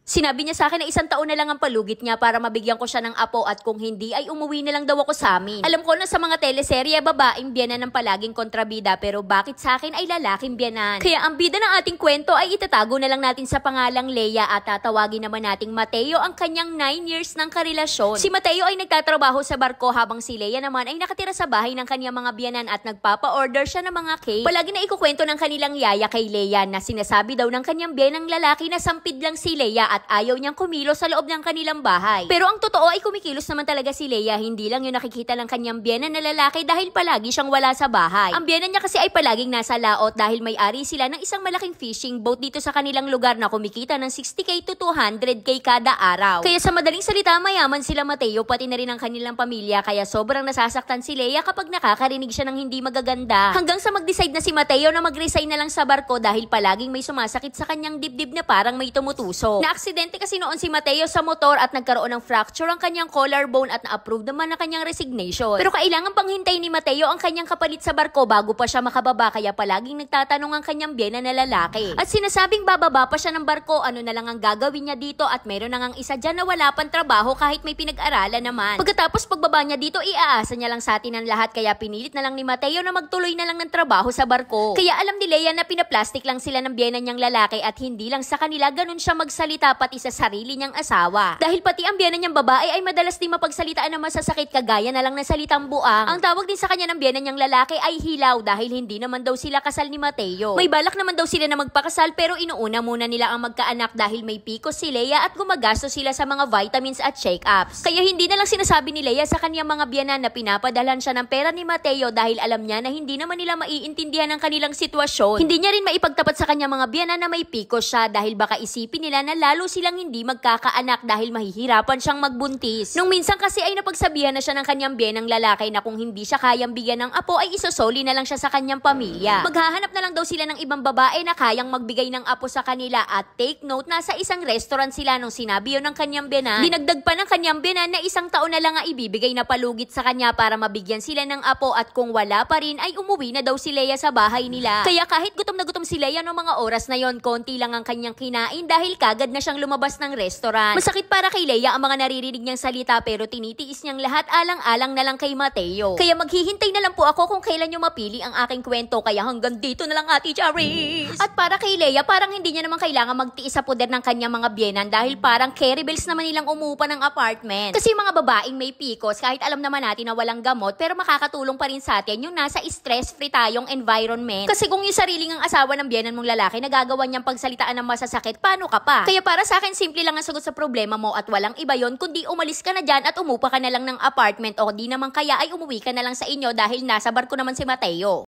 Sinabi niya sa akin na 1 taon na lang ang palugit niya para mabigyan ko siya ng apo at kung hindi ay umuwi na lang daw ako sa amin. Alam ko na sa mga teleserye, babaeng biyanan ng palaging kontrabida pero bakit sa akin ay lalaking biyanan? Kaya ang bida ng ating kwento ay itatago na lang natin sa pangalang Leia at tatawagin naman nating Mateo ang kanyang 9 years ng karelasyon. Si Mateo ay nagtatrabaho sa barko habang si Leia naman ay nakatira sa bahay ng kanyang mga biyanan at nagpapa-order siya ng mga cake. Palagi na ikukwento ng kanilang yaya kay Leia na sinasabi daw ng kanyang biyanang lalaki na sampid lang si Leia at ayaw niyang kumilos sa loob ng kanilang bahay. Pero ang totoo ay kumikilos naman talaga si Leia, hindi lang yung nakikita ng kanyang biyenan na lalaki dahil palagi siyang wala sa bahay. Ang biyenan niya kasi ay palaging nasa laot dahil may-ari sila ng isang malaking fishing boat dito sa kanilang lugar na kumikita ng 60k to 200k kada araw. Kaya sa madaling salita, mayaman sila Mateo pati na rin ang kanilang pamilya kaya sobrang nasasaktan si Leia kapag nakakarinig siya ng hindi magaganda. Hanggang sa mag-decide na si Mateo na mag-resign na lang sa barko dahil palaging may sumasakit sa kanyang dibdib na parang may tumutusok. Na-aksidente kasi noon si Mateo sa motor at nagkaroon ng fracture ang kanyang collarbone at na-approve naman na kanyang resignation. Pero kailangan panghintay ni Mateo ang kanyang kapalit sa barko bago pa siya makababa kaya palaging nagtatanong ang kanyang biyena na lalaki. At sinasabing bababa pa siya ng barko, ano na lang ang gagawin niya dito at meron na ngang isa dyan na wala pang trabaho kahit may pinag-aralan naman. Pagkatapos pagbaba niya dito, iaasa niya lang sa atin ang lahat kaya pinilit na lang ni Mateo na magtuloy na lang ng trabaho sa barko. Kaya alam ni Leia na pinaplastic lang sila ng biyena niyang lalaki at hindi lang sa kanila ganun siya magsalita pati sa sarili niyang asawa. Dahil pati ang biyenan niyang babae ay madalas din mapagsalitaan ng masasakit kagaya na lang ng salitang buang. Ang tawag din sa kanya ng biyenan niyang lalaki ay hilaw dahil hindi naman daw sila kasal ni Mateo. May balak naman daw sila na magpakasal pero inuuna muna nila ang magkaanak dahil may PCOS si Leia at gumagastos sila sa mga vitamins at check-ups. Kaya hindi na lang sinasabi ni Leia sa kanyang mga biyenan na pinapadalhan siya ng pera ni Mateo dahil alam niya na hindi naman nila maiintindihan ang kanilang sitwasyon. Hindi niya rin maipagtapat sa kanyang mga biyenan na may PCOS siya dahil baka isipin nila na lalo silang hindi magkakaanak dahil mahihirapan siyang magbuntis. Nung minsan kasi ay napagsabihan na siya ng kanyang biyenang lalaki na kung hindi siya kayang bigyan ng apo ay isosoli na lang siya sa kanyang pamilya. Maghahanap na lang daw sila ng ibang babae na kayang magbigay ng apo sa kanila at take note na sa isang restaurant sila nung sinabi yun ng kanyang biyenan. Dinagdag pa ng kanyang biyenan na 1 taon na lang ang ibibigay na palugit sa kanya para mabigyan sila ng apo at kung wala pa rin ay umuwi na daw si Leia sa bahay nila. Kaya kahit gutom na gutom si Leia noong mga oras na yon, konti lang ang kanyang kinain dahil kagad na siyang lumabas ng restaurant. Masakit para kay Leia ang mga naririnig niyang salita pero tinitiis niyang lahat alang-alang na lang kay Mateo. Kaya maghihintay na lang po ako kung kailan niyo mapili ang aking kwento kaya hanggang dito na lang Ate Charis. At para kay Leia, parang hindi niya naman kailangan magtiis sa poder ng kanyang mga biyenan dahil parang carry bills naman nilang umupa ng apartment. Kasi mga babaeng may PCOS kahit alam naman natin na walang gamot pero makakatulong pa rin sa atin yung nasa stress-free tayong environment. Kasi kung yung sariling ang asawa ng biyenan mong lalaki nagagawa niyang pagsalitaan ng masasakit, paano ka pa? Kaya para sa akin, simple lang ang sagot sa problema mo at walang iba yon kundi umalis ka na dyan at umupa ka na lang ng apartment o di naman kaya ay umuwi ka na lang sa inyo dahil nasa barko naman si Mateo.